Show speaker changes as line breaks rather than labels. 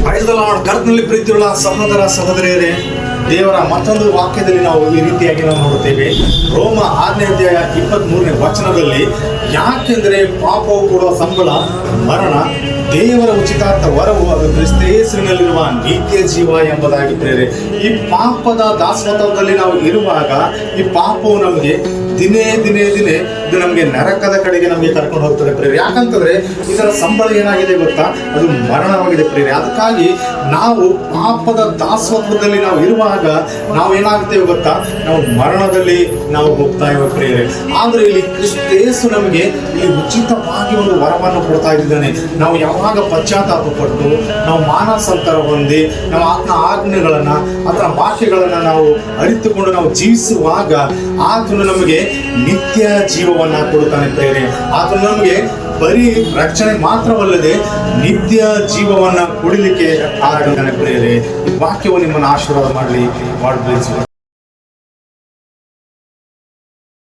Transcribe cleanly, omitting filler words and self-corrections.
Praise the lord. ಕರ್ತನಲ್ಲಿ ಪ್ರೀತಿಯುಳ್ಳ ಸಹೋದರ ಸಹೋದರಿಯರೇ, ದೇವರ ಮತ್ತೊಂದು ವಾಕ್ಯದಲ್ಲಿ ನಾವು ಈ ರೀತಿಯಾಗಿ ನಾವು ನೋಡುತ್ತೇವೆ. ರೋಮ 6ನೇ ಅಧ್ಯಾಯ 23ನೇ ವಚನದಲ್ಲಿ, ಯಾಕೆಂದರೆ ಪಾಪವು ಕೊಡುವ ಸಂಬಳ ಮರಣ, ದೇವರ ಉಚಿತಾರ್ಥ ವರವು ಅದು ಕ್ರಿಸ್ತೇಸುವಿನಲ್ಲಿರುವ ನಿತ್ಯ ಜೀವ ಎಂಬುದಾಗಿ ಪ್ರೇರೆ. ಈ ಪಾಪದ ದಾಸತ್ವದಲ್ಲಿ ನಾವು ಇರುವಾಗ ಈ ಪಾಪವು ನಮಗೆ ದಿನೇ ಇದು ನಮಗೆ ನರಕದ ಕಡೆಗೆ ನಮಗೆ ಕರ್ಕೊಂಡು ಹೋಗ್ತದೆ ಪ್ರೇರೆ. ಯಾಕಂತಂದ್ರೆ ಇದರ ಸಂಬಳ ಏನಾಗಿದೆ ಗೊತ್ತಾ? ಅದು ಮರಣವಾಗಿದೆ ಪ್ರೇರೆ. ಅದಕ್ಕಾಗಿ ನಾವು ಪಾಪದ ದಾಸತ್ವದಲ್ಲಿ ನಾವು ಇರುವಾಗ ನಾವು ಏನಾಗ್ತೇವೆ ಗೊತ್ತಾ? ನಾವು ಮರಣದಲ್ಲಿ ನಾವು ಹೋಗ್ತಾ ಇದ್ದೇವೆ ಪ್ರೇರೆ. ಆದ್ರೆ ಇಲ್ಲಿ ಕ್ರಿಸ್ತೇಸು ನಮಗೆ ಇಲ್ಲಿ ಉಚಿತವಾಗಿ ಒಂದು ವರವನ್ನು ಕೊಡ್ತಾ ಇದ್ದಾನೆ. ನಾವು ಯಾವಾಗ ಪಶ್ಚಾತ್ತಾಪ ಪಟ್ಟು ನಾವು ಮಾನಸಾಂತರ ಹೊಂದಿ ನಾವು ಆತನ ಆಜ್ಞೆಗಳನ್ನ ಅದರ ವಾಕ್ಯಗಳನ್ನ ನಾವು ಅರಿತುಕೊಂಡು ನಾವು ಜೀವಿಸುವಾಗ ಆತನು ನಮಗೆ ನಿತ್ಯ ಜೀವವನ್ನ ಕೊಡುತ್ತಾನೆ ಪ್ರೇರೆ. ಆತನು ನಮಗೆ ಬರೀ ರಕ್ಷಣೆ ಮಾತ್ರವಲ್ಲದೆ ನಿತ್ಯ ಜೀವವನ್ನ ಕೊಡಲಿಕ್ಕೆ ಕಾರಣನೇ ಪ್ರೇರೆ. ಈ ವಾಕ್ಯವು ನಿಮ್ಮನ್ನು ಆಶೀರ್ವಾದ ಮಾಡಲಿ.